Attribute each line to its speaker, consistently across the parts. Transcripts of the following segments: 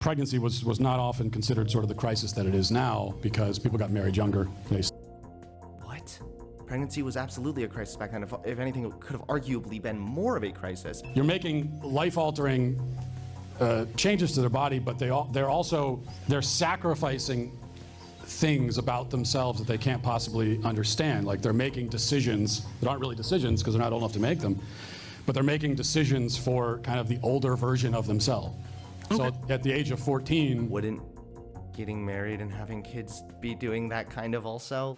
Speaker 1: Pregnancy was not often considered sort of the crisis that it is now because people got married younger.
Speaker 2: What? Pregnancy was absolutely a crisis back then. If anything, it could have arguably been more of a crisis.
Speaker 1: You're making life-altering changes to their body, but they're sacrificing things about themselves that they can't possibly understand. Like they're making decisions that aren't really decisions because they're not old enough to make them, but they're making decisions for kind of the older version of themselves. Okay. So at the age of 14...
Speaker 2: Wouldn't getting married and having kids be doing that kind of also?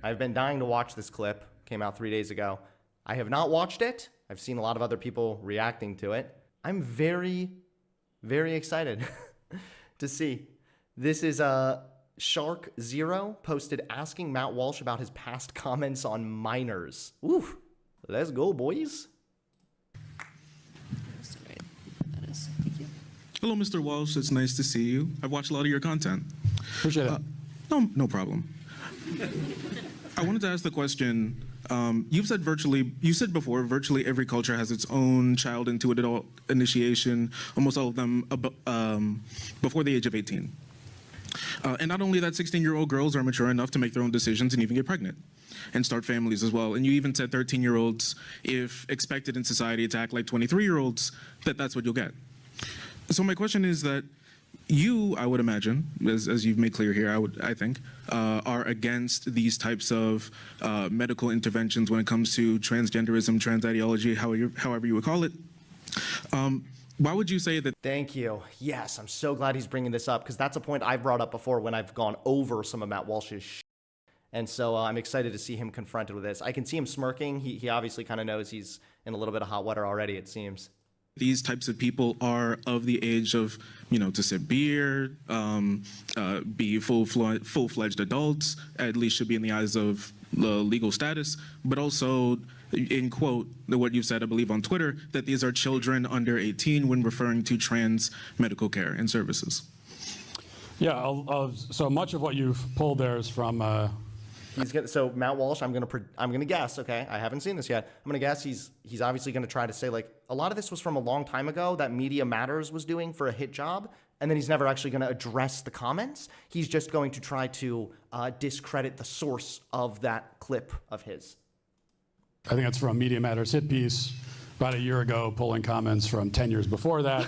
Speaker 2: I've been dying to watch this clip. Came out 3 days ago. I have not watched it. I've seen a lot of other people reacting to it. I'm very, very excited to see. This is Shark Zero posted asking Matt Walsh about his past comments on minors. Ooh, let's go, boys.
Speaker 3: That is. Thank you.
Speaker 4: Hello, Mr. Walsh. It's nice to see you. I've watched a lot of your content.
Speaker 1: Appreciate it.
Speaker 4: No problem. I wanted to ask the question. You said before, virtually every culture has its own child into adult initiation, almost all of them before the age of 18. And not only that, 16-year-old girls are mature enough to make their own decisions and even get pregnant and start families as well. And you even said 13-year-olds, if expected in society to act like 23-year-olds, that's what you'll get. So my question is that you, I would imagine, as you've made clear here, I think, are against these types of medical interventions when it comes to transgenderism, trans ideology, however you would call it. Why would you say that?
Speaker 2: Thank you. Yes, I'm so glad he's bringing this up because that's a point I've brought up before when I've gone over some of Matt Walsh's shit. And so I'm excited to see him confronted with this. I can see him smirking. He obviously kind of knows he's in a little bit of hot water already, it seems.
Speaker 4: These types of people are of the age of, to sip beer, be full-fledged adults, at least should be in the eyes of the legal status, but also, in quote, what you've said, I believe, on Twitter, that these are children under 18 when referring to trans medical care and services.
Speaker 1: Yeah, so much of what you've pulled there is from...
Speaker 2: So Matt Walsh, I'm gonna guess. Okay, I haven't seen this yet. I'm gonna guess he's obviously gonna try to say like a lot of this was from a long time ago that Media Matters was doing for a hit job, and then he's never actually gonna address the comments. He's just going to try to discredit the source of that clip of his.
Speaker 1: I think that's from Media Matters hit piece about a year ago, pulling comments from 10 years before that.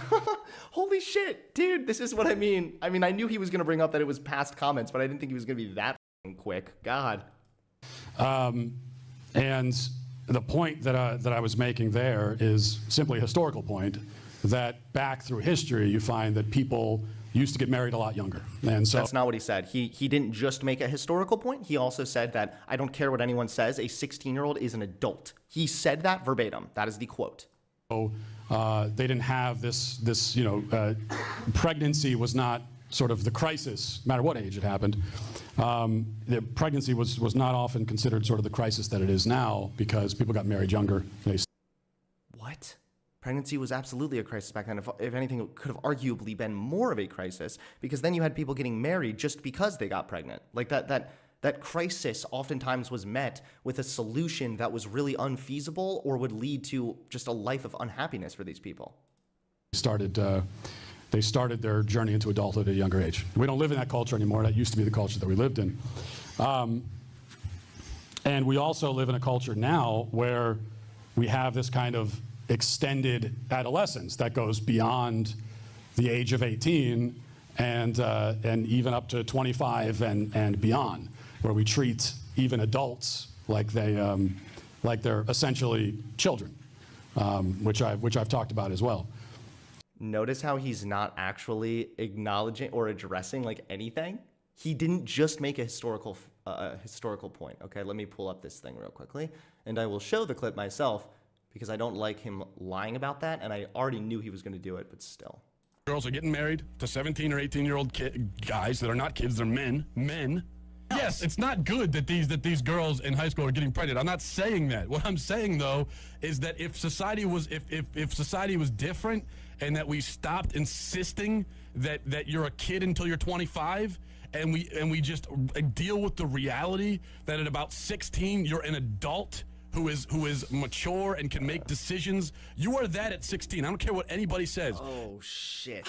Speaker 2: Holy shit, dude! This is what I mean. I mean, I knew he was gonna bring up that it was past comments, but I didn't think he was gonna be that quick. God.
Speaker 1: And the point that I was making there is simply a historical point that back through history you find that people used to get married a lot younger. And so
Speaker 2: that's not what he said. He didn't just make a historical point. He also said that I don't care what anyone says, a 16-year-old is an adult. He said that verbatim. That is the quote.
Speaker 1: So they didn't have this pregnancy was not sort of the crisis, no matter what age it happened. The pregnancy was not often considered sort of the crisis that it is now because people got married younger.
Speaker 2: What? Pregnancy was absolutely a crisis back then. If anything, it could have arguably been more of a crisis because then you had people getting married just because they got pregnant. Like that crisis oftentimes was met with a solution that was really unfeasible or would lead to just a life of unhappiness for these people.
Speaker 1: They started their journey into adulthood at a younger age. We don't live in that culture anymore. That used to be the culture that we lived in. And we also live in a culture now where we have this kind of extended adolescence that goes beyond the age of 18 and even up to 25 and beyond, where we treat even adults like they're essentially children, which I've talked about as well.
Speaker 2: Notice how he's not actually acknowledging or addressing like anything. He didn't just make a historical point. Okay, let me pull up this thing real quickly, and I will show the clip myself because I don't like him lying about that, and I already knew he was going to do it, but still.
Speaker 5: Girls are getting married to 17 or 18-year-old guys that are not kids, they're men. Yes, it's not good that these girls in high school are getting pregnant. I'm not saying that. What I'm saying though is that if society was different and that we stopped insisting that you're a kid until you're 25 and we just deal with the reality that at about 16 you're an adult who is mature and can make decisions. You are that at 16. I don't care what anybody says.
Speaker 2: Oh, shit.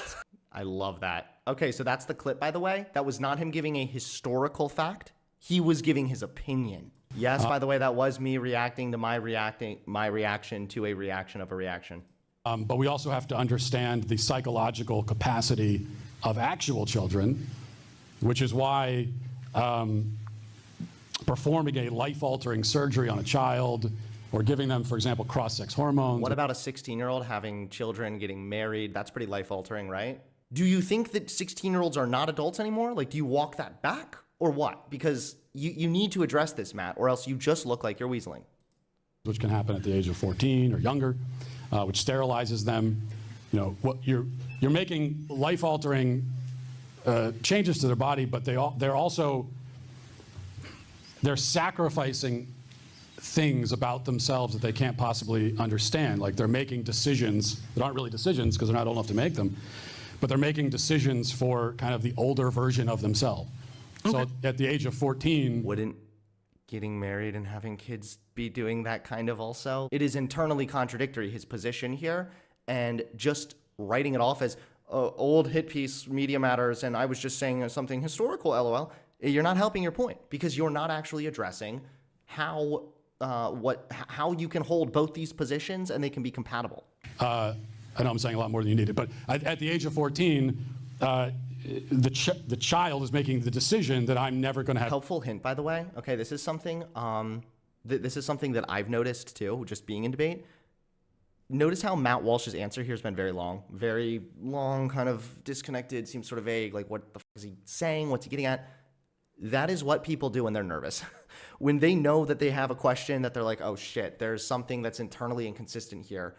Speaker 2: I love that. Okay, so that's the clip, by the way. That was not him giving a historical fact. He was giving his opinion. Yes, by the way, that was me reacting to my reaction to a reaction of a reaction.
Speaker 1: But we also have to understand the psychological capacity of actual children, which is why performing a life-altering surgery on a child or giving them, for example, cross-sex hormones.
Speaker 2: What about a 16-year-old having children, getting married? That's pretty life-altering, right? Do you think that 16-year-olds are not adults anymore? Like, do you walk that back or what? Because you need to address this, Matt, or else you just look like you're weaseling.
Speaker 1: Which can happen at the age of 14 or younger, which sterilizes them. You know, what you're making life-altering changes to their body, but they're sacrificing things about themselves that they can't possibly understand. Like they're making decisions that aren't really decisions because they're not old enough to make them, but they're making decisions for kind of the older version of themselves. Okay. So at the age of 14,
Speaker 2: wouldn't getting married and having kids be doing that kind of also? It is internally contradictory, his position here, and just writing it off as old hit piece, media matters, and I was just saying something historical, LOL. You're not helping your point because you're not actually addressing how you can hold both these positions and they can be compatible.
Speaker 1: I know I'm saying a lot more than you needed, but at the age of 14, the child is making the decision that I'm never going to have.
Speaker 2: Helpful hint, by the way. Okay, this is something. This is something that I've noticed too, just being in debate. Notice how Matt Walsh's answer here has been very long, kind of disconnected, seems sort of vague. Like, what the f is he saying? What's he getting at? That is what people do when they're nervous. When they know that they have a question that they're like, oh shit, there's something that's internally inconsistent here.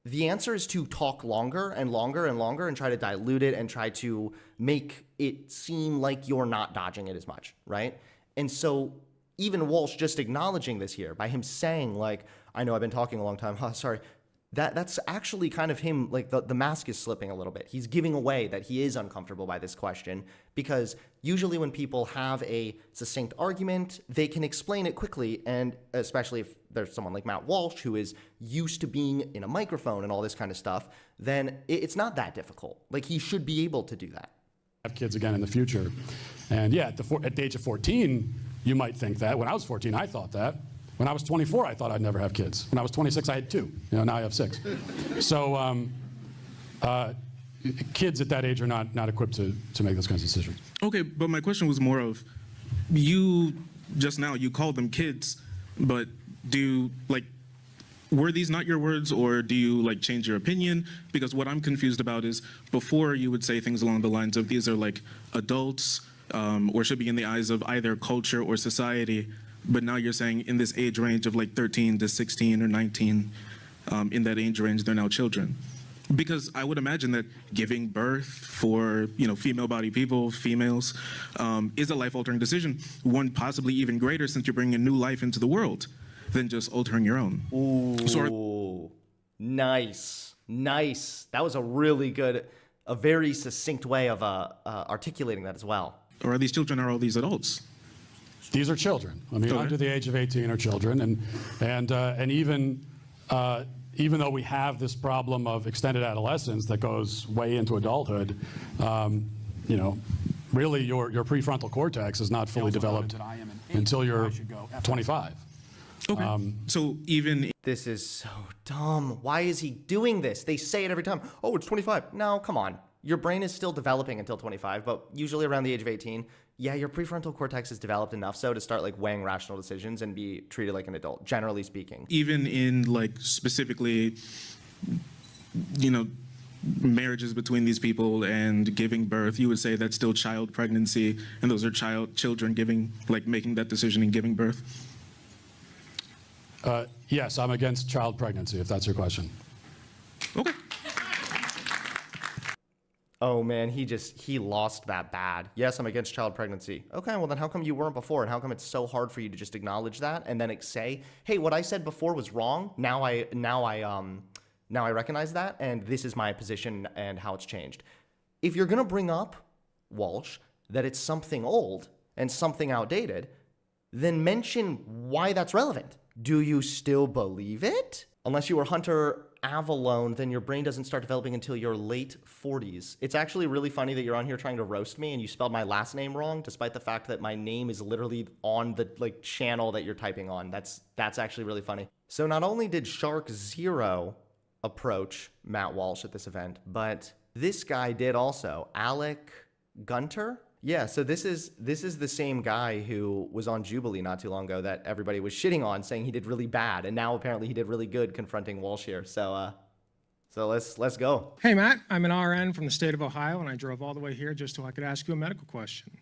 Speaker 2: The answer is to talk longer and longer and longer and try to dilute it and try to make it seem like you're not dodging it as much, right? And so even Walsh just acknowledging this here by him saying like, I know I've been talking a long time, sorry. That's actually kind of him, like the mask is slipping a little bit. He's giving away that he is uncomfortable by this question because usually when people have a succinct argument, they can explain it quickly, and especially if there's someone like Matt Walsh who is used to being in a microphone and all this kind of stuff, then it's not that difficult. Like, he should be able to do that.
Speaker 1: Have kids again in the future. And yeah, at the age of 14, you might think that. When I was 14, I thought that. When I was 24, I thought I'd never have kids. When I was 26, I had 2. You know, now I have 6. So kids at that age are not equipped to make those kinds of decisions.
Speaker 4: Okay, but my question was more of, you just now, you called them kids, but were these not your words, or do you change your opinion? Because what I'm confused about is, before you would say things along the lines of these are like adults, or should be in the eyes of either culture or society. But now you're saying in this age range of 13 to 16 or 19, in that age range, they're now children. Because I would imagine that giving birth for female body people, females, is a life-altering decision. One possibly even greater, since you're bringing a new life into the world than just altering your own.
Speaker 2: Ooh, nice. That was a really good, a very succinct way of articulating that as well.
Speaker 4: Or are these children, or are all these adults?
Speaker 1: These are children. I mean, under the age of 18 are children, and even though we have this problem of extended adolescence that goes way into adulthood, really your prefrontal cortex is not fully developed until you're 25.
Speaker 4: Okay. So even
Speaker 2: this is so dumb. Why is he doing this? They say it every time. Oh, it's 25. No, come on. Your brain is still developing until 25, but usually around the age of 18. Yeah, your prefrontal cortex is developed enough so to start weighing rational decisions and be treated like an adult, generally speaking.
Speaker 4: Even in specifically, marriages between these people and giving birth, you would say that's still child pregnancy, and those are children giving, making that decision and giving birth?
Speaker 1: Yes, I'm against child pregnancy, if that's your question.
Speaker 4: Okay.
Speaker 2: Oh man, he lost that bad. Yes, I'm against child pregnancy. Okay, well then how come you weren't before, and how come it's so hard for you to just acknowledge that and then say, hey, what I said before was wrong. Now I recognize that, and this is my position and how it's changed. If you're gonna bring up, Walsh, that it's something old and something outdated, then mention why that's relevant. Do you still believe it? Unless you were Hunter Avallone, then your brain doesn't start developing until your late 40s. It's actually really funny that you're on here trying to roast me and you spelled my last name wrong, despite the fact that my name is literally on the channel that you're typing on. That's actually really funny. So not only did Shark Zero approach Matt Walsh at this event, but this guy did also. Alec Gunter? Yeah, so this is the same guy who was on Jubilee not too long ago that everybody was shitting on, saying he did really bad, and now apparently he did really good confronting Walsh here. So let's go.
Speaker 6: Hey Matt, I'm an RN from the state of Ohio, and I drove all the way here just so I could ask you a medical question.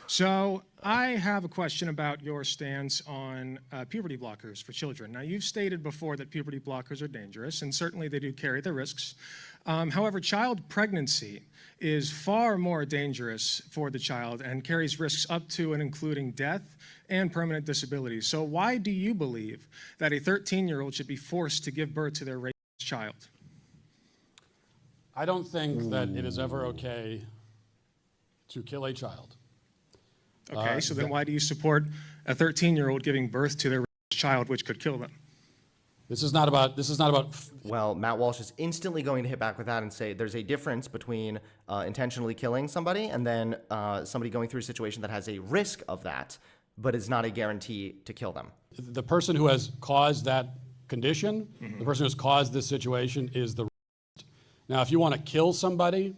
Speaker 6: So I have a question about your stance on puberty blockers for children. Now, you've stated before that puberty blockers are dangerous, and certainly they do carry the risks. However, child pregnancy is far more dangerous for the child and carries risks up to and including death and permanent disability. So why do you believe that a 13-year-old should be forced to give birth to their raped child?
Speaker 1: I don't think that it is ever okay to kill a child.
Speaker 6: Okay, so then why do you support a 13-year-old giving birth to their child, which could kill them?
Speaker 1: This is not about.
Speaker 2: Well, Matt Walsh is instantly going to hit back with that and say there's a difference between intentionally killing somebody and then somebody going through a situation that has a risk of that, but is not a guarantee to kill them.
Speaker 1: The person who has caused that condition, the person who has caused this situation is the rapist. Now, if you want to kill somebody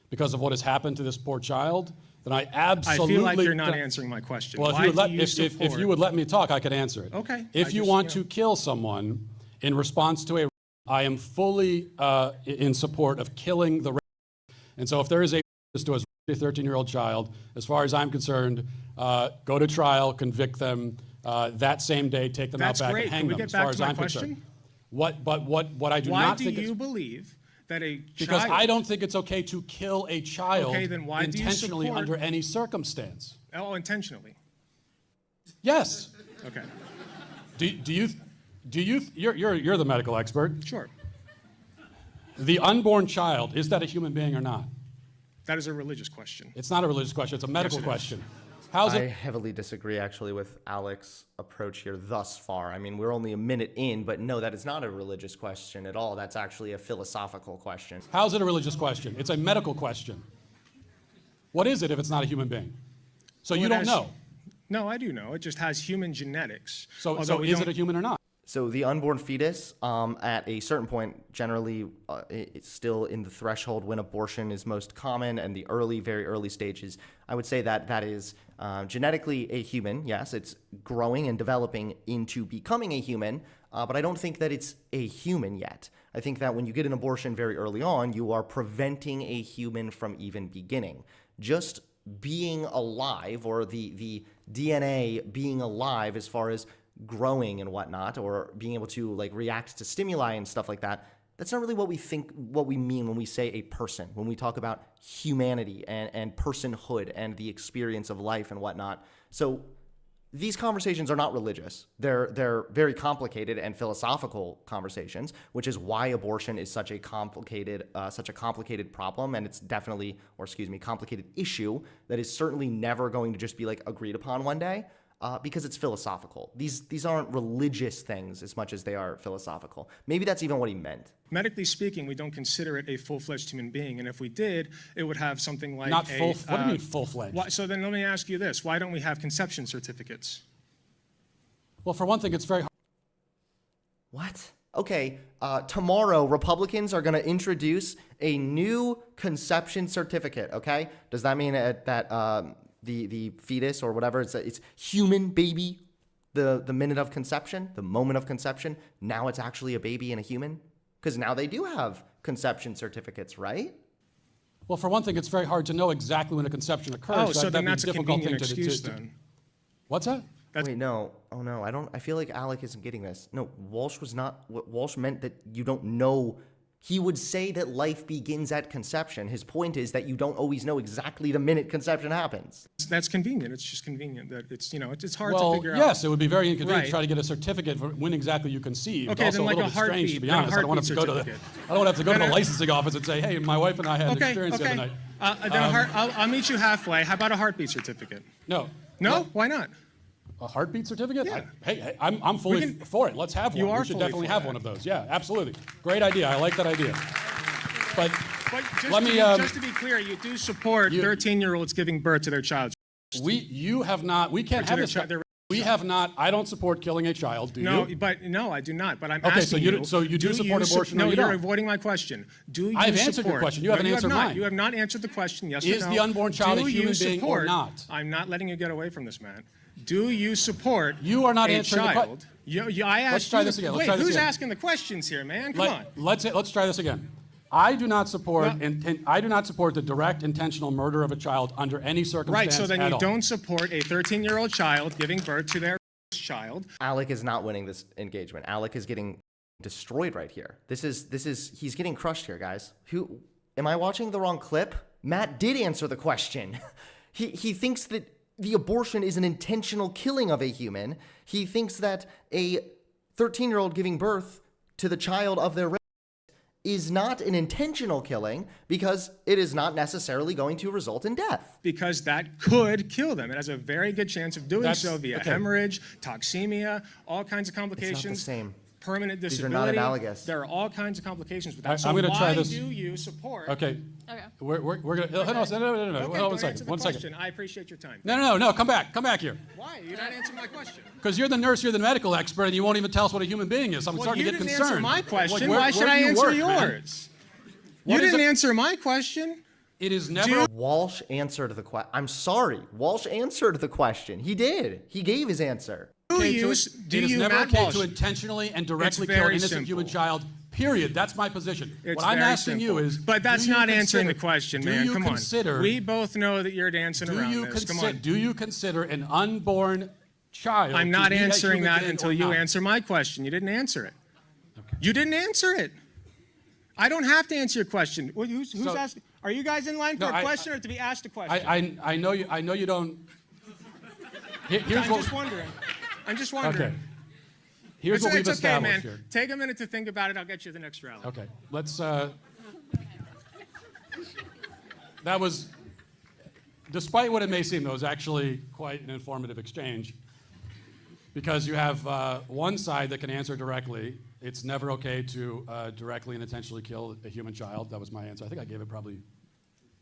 Speaker 1: because of what has happened to this poor child, then I absolutely...
Speaker 6: I feel like you're not answering my question.
Speaker 1: Well, if you would let me talk, I could answer it.
Speaker 6: Okay.
Speaker 1: If you want to kill someone in response to a... I am fully in support of killing the rapist. And so if there is a rapist who has a 13-year-old child, as far as I'm concerned, go to trial, convict them, that same day, take them out back and hang them, as far as I'm concerned. What I do not think...
Speaker 6: Why do you believe that a child...
Speaker 1: Because I don't think it's okay to kill a child intentionally
Speaker 6: support...
Speaker 1: under any circumstance.
Speaker 6: Oh, intentionally?
Speaker 1: Yes.
Speaker 6: Okay.
Speaker 1: You're the medical expert.
Speaker 6: Sure.
Speaker 1: The unborn child, is that a human being or not?
Speaker 6: That is a religious question.
Speaker 1: It's not a religious question, it's a medical
Speaker 6: Yes,
Speaker 1: question.
Speaker 2: I heavily disagree, actually, with Alec's approach here thus far. I mean, we're only a minute in, but no, that is not a religious question at all. That's actually a philosophical question.
Speaker 1: How's it a religious question? It's a medical question. What is it if it's not a human being? So you don't know.
Speaker 6: No, I do know. It just has human genetics.
Speaker 1: So is it a human or not?
Speaker 2: So the unborn fetus, at a certain point, generally, it's still in the threshold when abortion is most common, and the early, very early stages, I would say that is genetically a human. Yes, it's growing and developing into becoming a human, but I don't think that it's a human yet. I think that when you get an abortion very early on, you are preventing a human from even beginning. Just being alive, or the DNA being alive as far as growing and whatnot, or being able to react to stimuli and stuff like that, that's not really what we mean when we say a person, when we talk about humanity and personhood and the experience of life and whatnot. So these conversations are not religious. They're very complicated and philosophical conversations, which is why abortion is such a complicated problem, and it's definitely, complicated issue that is certainly never going to just be agreed upon one day. Because it's philosophical. These aren't religious things as much as they are philosophical. Maybe that's even what he meant.
Speaker 6: Medically speaking, we don't consider it a full-fledged human being, and if we did, it would have something like
Speaker 1: Not full. What do you mean full-fledged?
Speaker 6: So then let me ask you this. Why don't we have conception certificates?
Speaker 1: Well, for one thing, it's very hard.
Speaker 2: What? Okay, tomorrow Republicans are going to introduce a new conception certificate, okay? Does that mean that the fetus or whatever, it's human baby, the minute of conception, the moment of conception, now it's actually a baby and a human? Because now they do have conception certificates, right?
Speaker 1: Well, for one thing, it's very hard to know exactly when a conception occurs.
Speaker 6: Oh, so then that's a convenient excuse then.
Speaker 1: What's that?
Speaker 2: Wait, no. Oh, no, I feel like Alec isn't getting this. No, Walsh was not, Walsh meant that you don't know. He would say that life begins at conception. His point is that you don't always know exactly the minute conception happens.
Speaker 6: That's convenient. It's just convenient that it's hard to figure out.
Speaker 1: Well, yes, it would be very inconvenient to try to get a certificate for when exactly you conceived.
Speaker 6: Okay,
Speaker 1: also
Speaker 6: then
Speaker 1: a little bit strange, to be honest. I don't want to have to go to the licensing office and say, hey, my wife and I had an experience the other night.
Speaker 6: I'll meet you halfway. How about a heartbeat certificate?
Speaker 1: No.
Speaker 6: No? Why not?
Speaker 1: A heartbeat certificate?
Speaker 6: Yeah.
Speaker 1: Hey, I'm fully for it. Let's have one.
Speaker 6: You are
Speaker 1: We should
Speaker 6: fully
Speaker 1: definitely
Speaker 6: for
Speaker 1: have
Speaker 6: that.
Speaker 1: one of those. Yeah, absolutely. Great idea. I like that idea. But
Speaker 6: But
Speaker 1: let me.
Speaker 6: just to be clear, you do support 13-year-olds giving birth to their child.
Speaker 1: You have not. We can't
Speaker 6: To
Speaker 1: have
Speaker 6: their
Speaker 1: this.
Speaker 6: chi- their
Speaker 1: We have not. I don't support killing a child. Do
Speaker 6: No,
Speaker 1: you?
Speaker 6: but no, I do not. But I'm
Speaker 1: Okay,
Speaker 6: asking
Speaker 1: so you do support abortion or
Speaker 6: No,
Speaker 1: you
Speaker 6: you're
Speaker 1: don't?
Speaker 6: avoiding my question. Do you
Speaker 1: I've
Speaker 6: support?
Speaker 1: answered your question. You haven't answered
Speaker 6: have not.
Speaker 1: mine.
Speaker 6: You have not answered the question. Yes
Speaker 1: Is
Speaker 6: or no?
Speaker 1: the unborn child
Speaker 6: Do
Speaker 1: a human
Speaker 6: you
Speaker 1: being or
Speaker 6: support-
Speaker 1: not?
Speaker 6: I'm not letting you get away from this, man. Do you support?
Speaker 1: You are not
Speaker 6: a
Speaker 1: answering the
Speaker 6: child? I asked
Speaker 1: Let's try
Speaker 6: you
Speaker 1: this
Speaker 6: the-
Speaker 1: again. Let's
Speaker 6: Wait,
Speaker 1: try this
Speaker 6: who's
Speaker 1: again.
Speaker 6: asking the questions here, man? Come on.
Speaker 1: Let's try this again. I do not support
Speaker 6: No.
Speaker 1: I do not support the direct intentional murder of a child under any circumstance.
Speaker 6: Right. So then
Speaker 1: at
Speaker 6: you
Speaker 1: all.
Speaker 6: don't support a 13-year-old child giving birth to their child.
Speaker 2: Alec is not winning this engagement. Alec is getting destroyed right here. He's getting crushed here, guys. Am I watching the wrong clip? Matt did answer the question. He thinks that the abortion is an intentional killing of a human. He thinks that a 13-year-old giving birth to the child of their race is not an intentional killing because it is not necessarily going to result in death.
Speaker 6: Because that could kill them. It has a very good chance of doing so via
Speaker 1: okay.
Speaker 6: hemorrhage, toxemia, all kinds of complications.
Speaker 2: same.
Speaker 6: Permanent
Speaker 2: These are
Speaker 6: disability.
Speaker 2: not analogous.
Speaker 6: There are all kinds of complications with
Speaker 1: I-
Speaker 6: that. So
Speaker 1: I'm gonna
Speaker 6: why
Speaker 1: try this.
Speaker 6: do you support?
Speaker 1: Okay.
Speaker 3: Okay.
Speaker 1: We're gonna. Hold on. No.
Speaker 6: Okay,
Speaker 1: Hold on
Speaker 6: go
Speaker 1: one
Speaker 6: answer
Speaker 1: second.
Speaker 6: the
Speaker 1: One second.
Speaker 6: question. I appreciate your time.
Speaker 1: No. Come back here.
Speaker 6: Why? You're not answering my question.
Speaker 1: Because you're the nurse, you're the medical expert, and you won't even tell us what a human being is. I'm
Speaker 6: Well,
Speaker 1: starting
Speaker 6: you
Speaker 1: to get
Speaker 6: didn't
Speaker 1: concerned.
Speaker 6: answer my question.
Speaker 1: Like,
Speaker 6: Why should
Speaker 1: where
Speaker 6: I
Speaker 1: do you
Speaker 6: answer
Speaker 1: work, man?
Speaker 6: yours?
Speaker 1: What
Speaker 6: You
Speaker 1: is
Speaker 6: didn't
Speaker 1: it-
Speaker 6: answer my question.
Speaker 1: It is never.
Speaker 2: Walsh answered the question. I'm sorry. Walsh answered the question. He did. He gave his answer.
Speaker 6: Do
Speaker 1: okay
Speaker 6: you,
Speaker 1: to,
Speaker 6: do
Speaker 1: it is
Speaker 6: you,
Speaker 1: never
Speaker 6: Matt
Speaker 1: okay
Speaker 6: Walsh?
Speaker 1: to intentionally and directly kill an
Speaker 6: very
Speaker 1: innocent human
Speaker 6: simple.
Speaker 1: child. Period. That's my position.
Speaker 6: It's
Speaker 1: what I'm
Speaker 6: very
Speaker 1: asking you
Speaker 6: simple.
Speaker 1: is.
Speaker 6: But that's
Speaker 1: do you
Speaker 6: not answering the
Speaker 1: consider-
Speaker 6: question,
Speaker 1: do
Speaker 6: man.
Speaker 1: you
Speaker 6: Come
Speaker 1: consider,
Speaker 6: on. We both know that you're dancing
Speaker 1: Do
Speaker 6: around
Speaker 1: you
Speaker 6: this. Come
Speaker 1: consider?
Speaker 6: on.
Speaker 1: Do you consider an unborn child?
Speaker 6: I'm
Speaker 1: to
Speaker 6: not
Speaker 1: be a
Speaker 6: answering
Speaker 1: human
Speaker 6: that
Speaker 1: being
Speaker 6: until
Speaker 1: or
Speaker 6: you
Speaker 1: not?
Speaker 6: answer my question. You didn't answer it. You didn't answer it. I don't have to answer your question. Well, who's
Speaker 1: So-
Speaker 6: asking? Are you guys in line for
Speaker 1: No,
Speaker 6: a
Speaker 1: I-
Speaker 6: question or to be asked a question?
Speaker 1: I know you. I know you don't. Here's
Speaker 6: I'm
Speaker 1: what.
Speaker 6: just wondering. I'm just wondering.
Speaker 1: Okay. Here's what we've
Speaker 6: It's okay, man.
Speaker 1: established here.
Speaker 6: Take a minute to think about it. I'll get you the next rally.
Speaker 1: Okay, let's. That was, despite what it may seem, that was actually quite an informative exchange. Because you have one side that can answer directly. It's never okay to directly and intentionally kill a human child. That was my answer. I think I gave it probably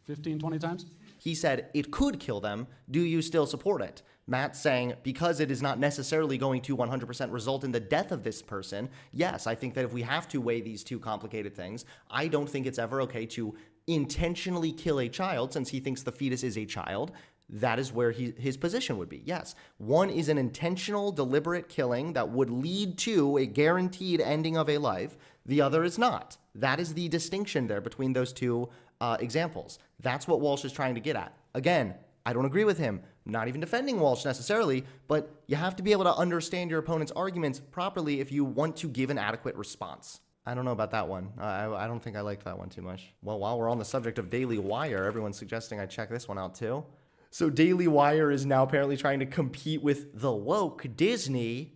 Speaker 1: 15, 20 times.
Speaker 2: He said it could kill them. Do you still support it? Matt's saying because it is not necessarily going to 100% result in the death of this person, yes, I think that if we have to weigh these two complicated things, I don't think it's ever okay to intentionally kill a child since he thinks the fetus is a child. That is where his position would be. Yes, one is an intentional, deliberate killing that would lead to a guaranteed ending of a life. The other is not. That is the distinction there between those two examples. That's what Walsh is trying to get at. Again, I don't agree with him. I'm not even defending Walsh necessarily, but you have to be able to understand your opponent's arguments properly if you want to give an adequate response. I don't know about that one. I don't think I like that one too much. Well, while we're on the subject of Daily Wire, everyone's suggesting I check this one out too. So Daily Wire is now apparently trying to compete with the woke Disney,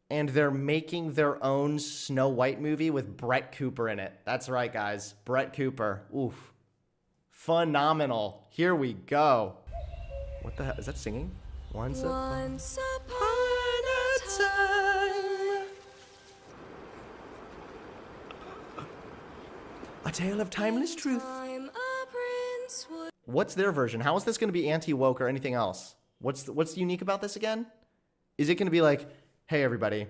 Speaker 2: and they're making their own Snow White movie with Brett Cooper in it. That's right, guys. Brett Cooper. Oof. Phenomenal. Here we go. What the hell? Is that singing? Once upon a time. A tale of timeless truth. What's their version? How is this going to be anti-woke or anything else? What's unique about this again? Is it going to be like, hey, everybody,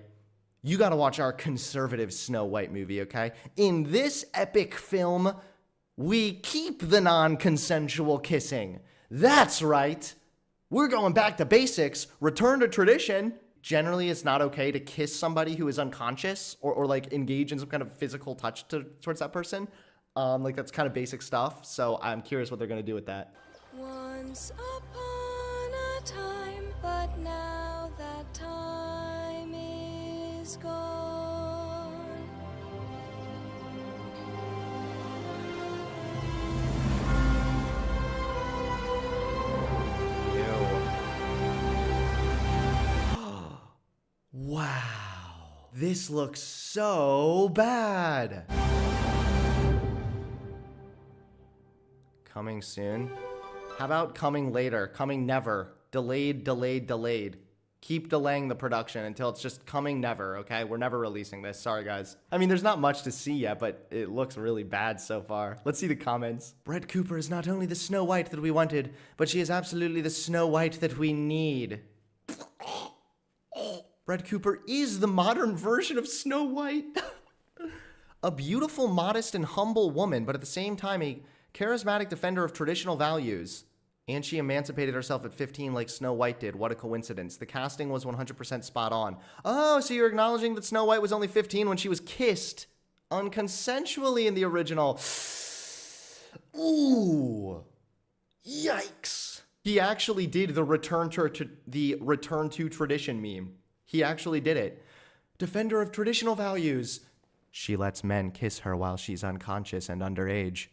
Speaker 2: you got to watch our conservative Snow White movie, okay? In this epic film, we keep the non-consensual kissing. That's right. We're going back to basics, return to tradition. Generally, it's not okay to kiss somebody who is unconscious or like engage in some kind of physical touch towards that person. Like that's kind of basic stuff. So I'm curious what they're going to do with that.
Speaker 7: Once upon a time, but now that time is gone.
Speaker 2: Wow. This looks so bad. Coming soon? How about coming later? Coming never? Delayed, delayed, delayed. Keep delaying the production until it's just coming never, okay? We're never releasing this. Sorry, guys. I mean, there's not much to see yet, but it looks really bad so far. Let's see the comments. Brett Cooper is not only the Snow White that we wanted, but she is absolutely the Snow White that we need. Brett Cooper is the modern version of Snow White. A beautiful, modest, and humble woman, but at the same time, a charismatic defender of traditional values. And she emancipated herself at 15 like Snow White did. What a coincidence. The casting was 100% spot on. Oh, so you're acknowledging that Snow White was only 15 when she was kissed unconsensually in the original. Ooh. Yikes. He actually did the return to tradition meme. He actually did it. Defender of traditional values. She lets men kiss her while she's unconscious and underage.